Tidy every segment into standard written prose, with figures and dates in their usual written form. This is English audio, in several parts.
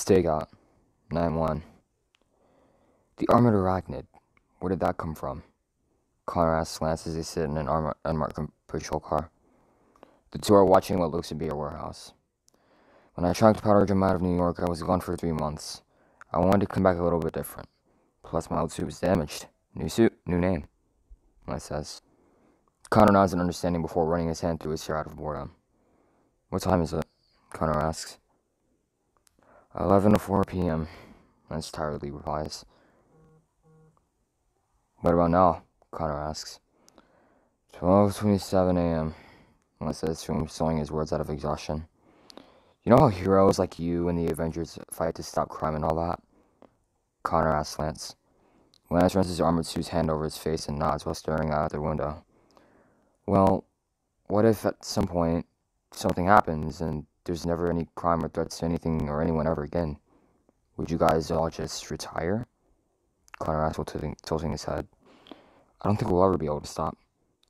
Stakeout, 9-1. The armored Arachnid. Where did that come from? Connor asks Lance as they sit in an unmarked patrol car. The two are watching what looks to be a warehouse. When I tracked Powder Jim out of New York, I was gone for 3 months. I wanted to come back a little bit different. Plus, my old suit was damaged. New suit, new name, Lance says. Connor nods in understanding before running his hand through his hair out of boredom. What time is it? Connor asks. 11:04 p.m., Lance tiredly replies. What about now? Connor asks. 12:27 a.m., Lance says to him, slowing his words out of exhaustion. You know how heroes like you and the Avengers fight to stop crime and all that? Connor asks Lance. Lance runs his armored suit's hand over his face and nods while staring out the window. Well, what if at some point something happens and there's never any crime or threats to anything or anyone ever again? Would you guys all just retire? Connor asks while tilting his head. I don't think we'll ever be able to stop.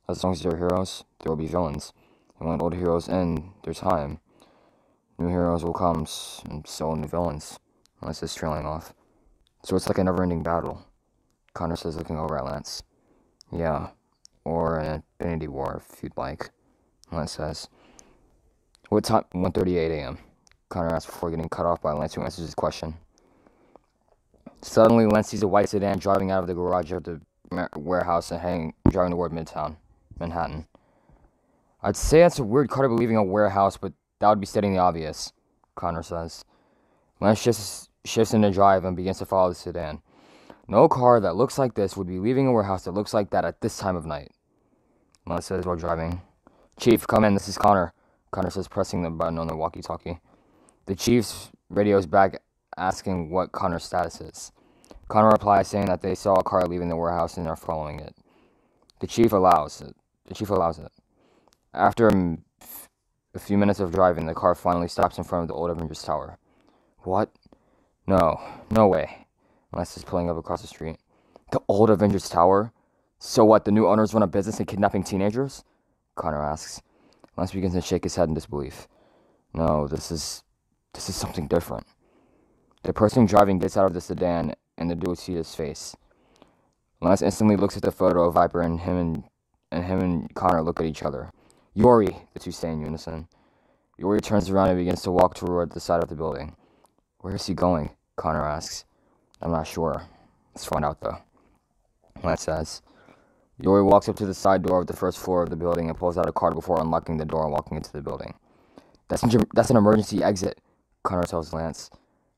As long as there are heroes, there will be villains. And when old heroes end their time, new heroes will come, and so will new villains. Lance is trailing off. So it's like a never-ending battle, Connor says, looking over at Lance. Yeah, or an infinity war, if you'd like, Lance says. What time? 1:38 a.m., Connor asks before getting cut off by Lance, who answers his question. Suddenly, Lance sees a white sedan driving out of the garage of the warehouse and driving toward Manhattan. I'd say that's a weird car to be leaving a warehouse, but that would be stating the obvious, Connor says. Lance shifts into drive and begins to follow the sedan. No car that looks like this would be leaving a warehouse that looks like that at this time of night, Lance says while driving. Chief, come in, this is Connor, Connor says, pressing the button on the walkie-talkie. The chief's radios back, asking what Connor's status is. Connor replies saying that they saw a car leaving the warehouse and are following it. The chief allows it. After a few minutes of driving, the car finally stops in front of the old Avengers Tower. What? No way. Lance is pulling up across the street. The old Avengers Tower? So what, the new owners run a business in kidnapping teenagers? Connor asks. Lance begins to shake his head in disbelief. No, this is something different. The person driving gets out of the sedan, and the duo see his face. Lance instantly looks at the photo of Viper, and him and Connor look at each other. Yori, the two say in unison. Yori turns around and begins to walk toward the side of the building. Where is he going? Connor asks. I'm not sure. Let's find out, though, Lance says. Yori walks up to the side door of the first floor of the building and pulls out a card before unlocking the door and walking into the building. That's an emergency exit, Connor tells Lance.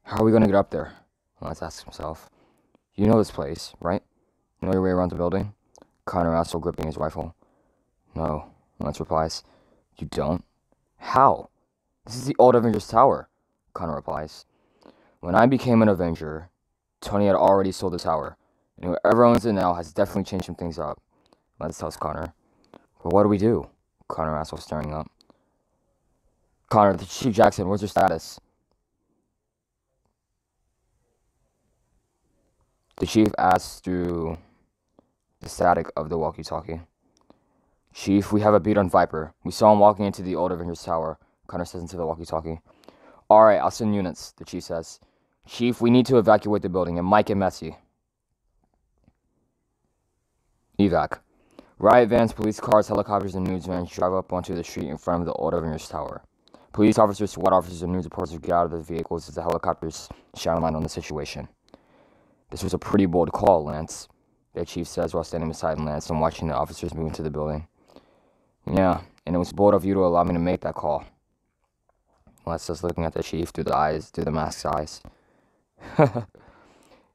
How are we going to get up there? Lance asks himself. You know this place, right? You know your way around the building? Connor asks while gripping his rifle. No, Lance replies. You don't? How? This is the old Avengers Tower, Connor replies. When I became an Avenger, Tony had already sold the tower, and whoever owns it now has definitely changed some things up, Lance tells Connor. But what do we do? Connor asks while staring up. Connor, the Chief Jackson, what's your status? The chief asks through the static of the walkie-talkie. Chief, we have a beat on Viper. We saw him walking into the old Avengers Tower, Connor says into the walkie-talkie. Alright, I'll send units, the chief says. Chief, we need to evacuate the building. It might get messy. Evac. Riot vans, police cars, helicopters, and news vans drive up onto the street in front of the old Avengers Tower. Police officers, SWAT officers, and news reporters get out of the vehicles as the helicopters shine light on the situation. This was a pretty bold call, Lance, the chief says while standing beside Lance and watching the officers move into the building. Yeah, and it was bold of you to allow me to make that call, Lance says, looking at the chief through the mask's eyes.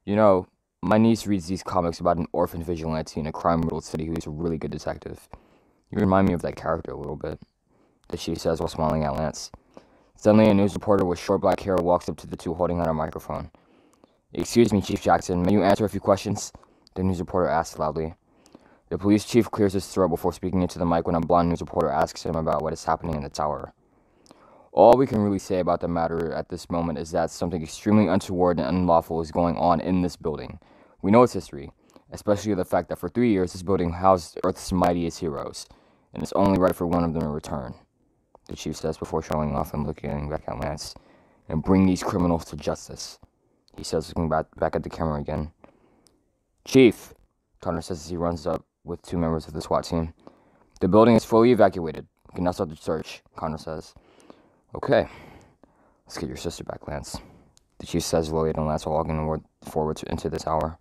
You know, my niece reads these comics about an orphan vigilante in a crime-riddled city who's a really good detective. You remind me of that character a little bit, the chief says while smiling at Lance. Suddenly, a news reporter with short black hair walks up to the two holding on a microphone. Excuse me, Chief Jackson, may you answer a few questions? The news reporter asks loudly. The police chief clears his throat before speaking into the mic when a blonde news reporter asks him about what is happening in the tower. All we can really say about the matter at this moment is that something extremely untoward and unlawful is going on in this building. We know its history, especially the fact that for 3 years this building housed Earth's mightiest heroes, and it's only right for one of them to return, the chief says before showing off and looking back at Lance. and bring these criminals to justice, he says, looking back at the camera again. Chief, Connor says as he runs up with 2 members of the SWAT team. The building is fully evacuated. We can now start the search, Connor says. Okay. Let's get your sister back, Lance. The chief says Lloyd and Lance are walking forward into the tower.